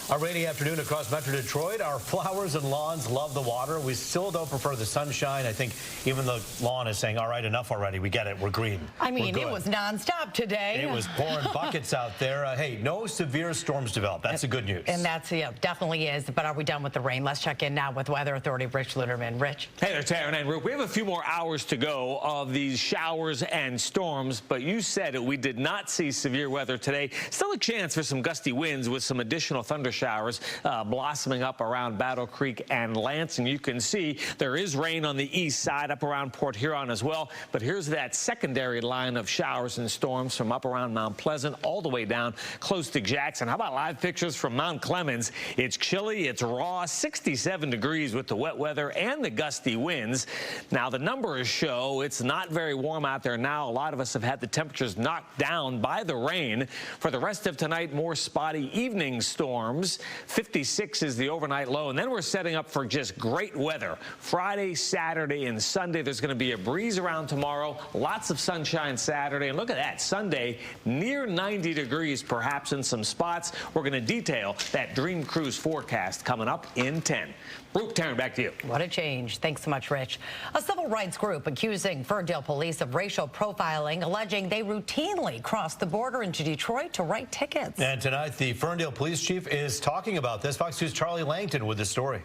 A rainy afternoon across Metro Detroit. Our flowers and lawns love the water. We still don't prefer the sunshine. I think even the lawn is saying, all right, enough already. We get it. We're green. I mean, it was nonstop today. It was pouring buckets out there. Hey, no severe storms developed. That's the good news. And that's, yeah, definitely is. But are we done with the rain? Let's check in now with Weather Authority Rich Luderman. Rich. Hey there, Taryn and Roop. We have a few more hours to go of these showers and storms, but you said it. We did not see severe weather today. Still a chance for some gusty winds with some additional thunder showers blossoming up around Battle Creek and Lansing. You can see there is rain on the east side up around Port Huron as well. But here's that secondary line of showers and storms from up around Mount Pleasant all the way down close to Jackson. How about live pictures from Mount Clemens? It's chilly, it's raw, 67 degrees with the wet weather and the gusty winds. Now the numbers show it's not very warm out there now. A lot of us have had the temperatures knocked down by the rain. For the rest of tonight, more spotty evening storms. 56 is the overnight low, and then we're setting up for just great weather. Friday, Saturday, and Sunday, there's going to be a breeze around tomorrow. Lots of sunshine Saturday, and look at that. Sunday, near 90 degrees, perhaps in some spots. We're going to detail that Dream Cruise forecast coming up in 10. Brooke, Taryn, back to you. What a change. Thanks so much, Rich. A civil rights group accusing Ferndale police of racial profiling, alleging they routinely crossed the border into Detroit to write tickets. And tonight, the Ferndale police chief is talking about this. Fox 2's Charlie Langton with the story.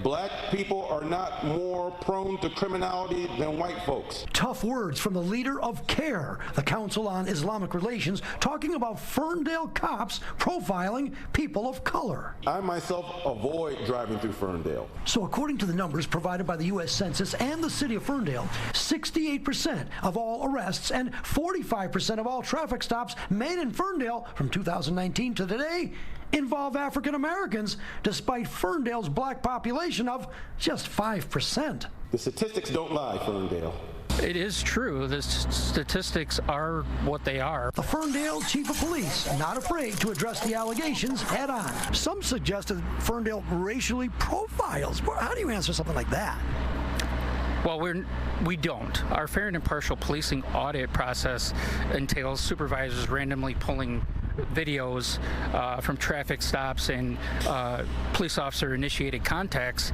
Black people are not more prone to criminality than white folks. Tough words from the leader of CARE, the Council on Islamic Relations, talking about Ferndale cops profiling people of color. I myself avoid driving through Ferndale. So according to the numbers provided by the U.S. Census and the city of Ferndale, 68% of all arrests and 45% of all traffic stops made in Ferndale from 2019 to today involve African Americans, despite Ferndale's black population of just 5%. The statistics don't lie, Ferndale. It is true. The statistics are what they are. The Ferndale chief of police not afraid to address the allegations head on. Some suggested Ferndale racially profiles. How do you answer something like that? Well, we don't. Our fair and impartial policing audit process entails supervisors randomly pulling videos from traffic stops and police officer initiated contacts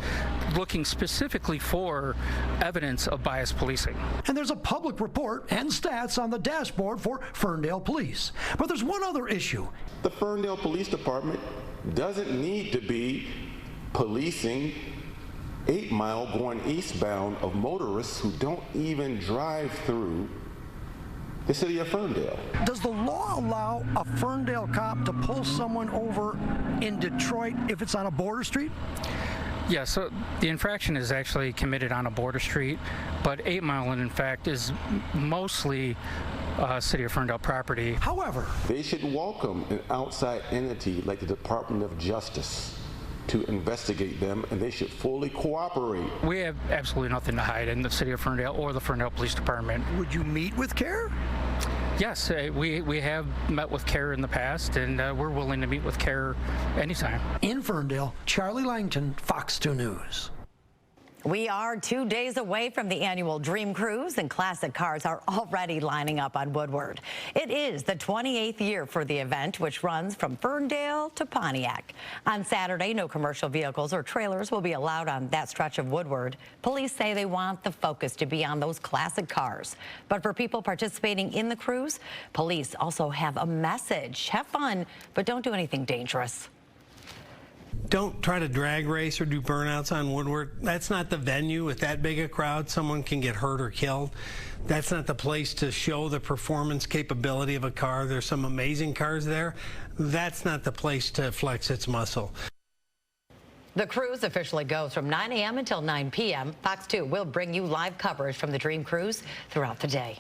looking specifically for evidence of biased policing. And there's a public report and stats on the dashboard for Ferndale Police. But there's one other issue. The Ferndale Police Department doesn't need to be policing 8 Mile going eastbound of motorists who don't even drive through the city of Ferndale. Does the law allow a Ferndale cop to pull someone over in Detroit if it's on a border street? Yeah, so the infraction is actually committed on a border street, but 8 Mile, in fact, is mostly city of Ferndale property. However, they should welcome an outside entity like the Department of Justice to investigate them, and they should fully cooperate. We have absolutely nothing to hide in the city of Ferndale or the Ferndale Police Department. Would you meet with CARE? Yes, we have met with CARE in the past, and we're willing to meet with CARE anytime. In Ferndale, Charlie Langton, Fox 2 News. We are 2 days away from the annual Dream Cruise, and classic cars are already lining up on Woodward. It is the 28th year for the event, which runs from Ferndale to Pontiac. On Saturday, no commercial vehicles or trailers will be allowed on that stretch of Woodward. Police say they want the focus to be on those classic cars. But for people participating in the cruise, police also have a message. Have fun, but don't do anything dangerous. Don't try to drag race or do burnouts on Woodward. That's not the venue. With that big a crowd, someone can get hurt or killed. That's not the place to show the performance capability of a car. There's some amazing cars there. That's not the place to flex its muscle. The cruise officially goes from 9 a.m. until 9 p.m. Fox 2 will bring you live coverage from the Dream Cruise throughout the day.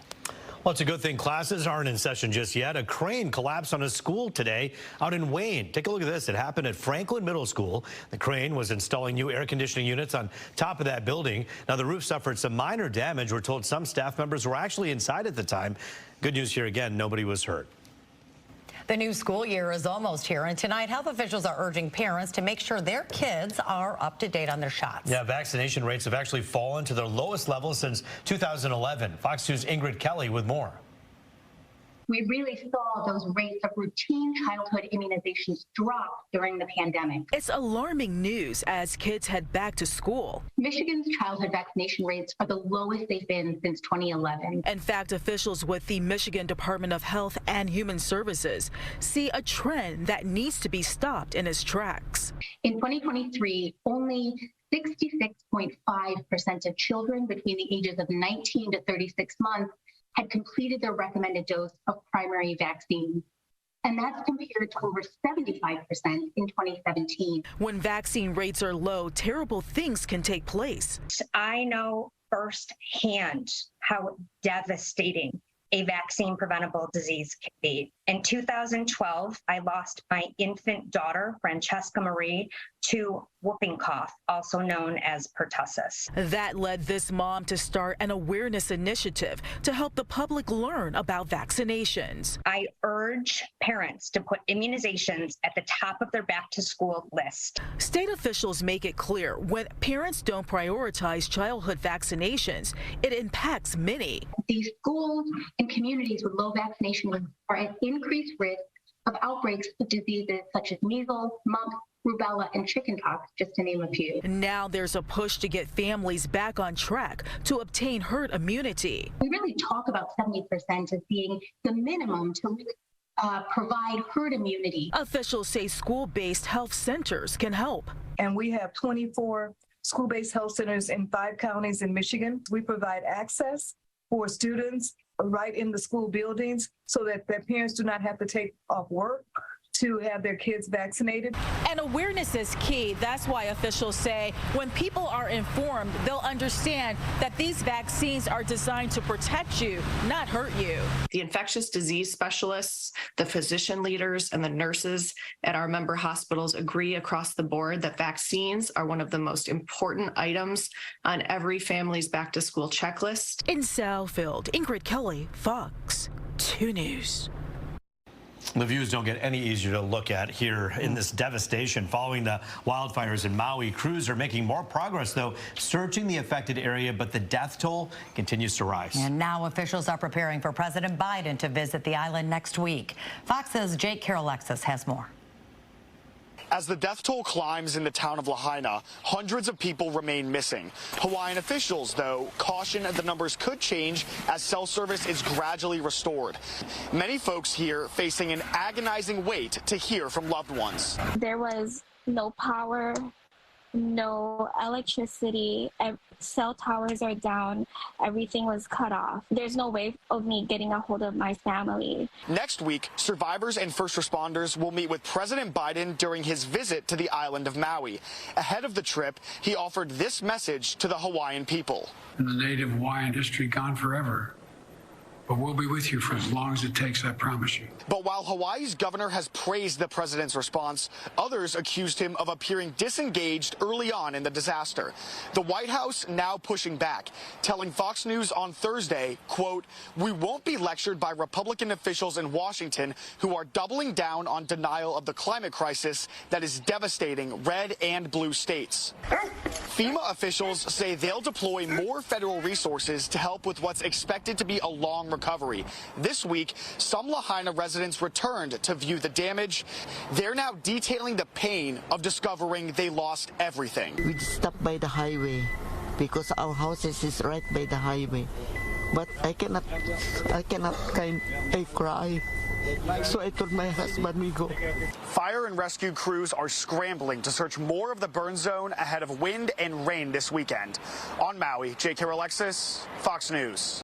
Well, it's a good thing classes aren't in session just yet. A crane collapsed on a school today out in Wayne. Take a look at this. It happened at Franklin Middle School. The crane was installing new air conditioning units on top of that building. Now, the roof suffered some minor damage. We're told some staff members were actually inside at the time. Good news here again, nobody was hurt. The new school year is almost here, and tonight health officials are urging parents to make sure their kids are up to date on their shots. Yeah, vaccination rates have actually fallen to their lowest level since 2011. Fox 2's Ingrid Kelly with more. we really saw those rates of routine childhood immunizations drop during the pandemic. It's alarming news as kids head back to school. Michigan's childhood vaccination rates are the lowest they've been since 2011. In fact, officials with the Michigan Department of Health and Human Services see a trend that needs to be stopped in its tracks. In 2023, only 66.5% of children between the ages of 19 to 36 months had completed their recommended dose of primary vaccine. And that's compared to over 75% in 2017. When vaccine rates are low, terrible things can take place. I know firsthand how devastating a vaccine preventable disease can be. In 2012, I lost my infant daughter, Francesca Marie, to whooping cough, also known as pertussis. That led this mom to start an awareness initiative to help the public learn about vaccinations. I urge parents to put immunizations at the top of their back to school list. State officials make it clear when parents don't prioritize childhood vaccinations, it impacts many. These schools and communities with low vaccination rates are at increased risk of outbreaks of diseases such as measles, mumps, rubella, and chickenpox, just to name a few. Now there's a push to get families back on track to obtain herd immunity. We really talk about 70% as being the minimum to provide herd immunity. Officials say school-based health centers can help. And we have 24 school-based health centers in 5 counties in Michigan. We provide access for students right in the school buildings so that their parents do not have to take off work to have their kids vaccinated. And awareness is key. That's why officials say when people are informed, they'll understand that these vaccines are designed to protect you, not hurt you. The infectious disease specialists, the physician leaders, and the nurses at our member hospitals agree across the board that vaccines are one of the most important items on every family's back to school checklist. In Southfield, Ingrid Kelly, Fox 2 News. The views don't get any easier to look at here in this devastation following the wildfires in Maui. Crews are making more progress, though, searching the affected area, but the death toll continues to rise. And now officials are preparing for President Biden to visit the island next week. Fox's Jake Carolexis has more. As the death toll climbs in the town of Lahaina, hundreds of people remain missing. Hawaiian officials, though, caution the numbers could change as cell service is gradually restored. Many folks here facing an agonizing wait to hear from loved ones. There was no power, no electricity, cell towers are down, everything was cut off. There's no way of me getting a hold of my family. Next week, survivors and first responders will meet with President Biden during his visit to the island of Maui. Ahead of the trip, he offered this message to the Hawaiian people. In the native Hawaiian history, gone forever. But we'll be with you for as long as it takes, I promise you. But while Hawaii's governor has praised the president's response, others accused him of appearing disengaged early on in the disaster. The White House now pushing back, telling Fox News on Thursday, quote, "We won't be lectured by Republican officials in Washington who are doubling down on denial of the climate crisis that is devastating red and blue states." FEMA officials say they'll deploy more federal resources to help with what's expected to be a long recovery. This week, some Lahaina residents returned to view the damage. They're now detailing the pain of discovering they lost everything. We stopped by the highway because our house is right by the highway. But I cannot I cry. So I told my husband we go. Fire and rescue crews are scrambling to search more of the burn zone ahead of wind and rain this weekend. On Maui, Jake Carolexis, Fox News.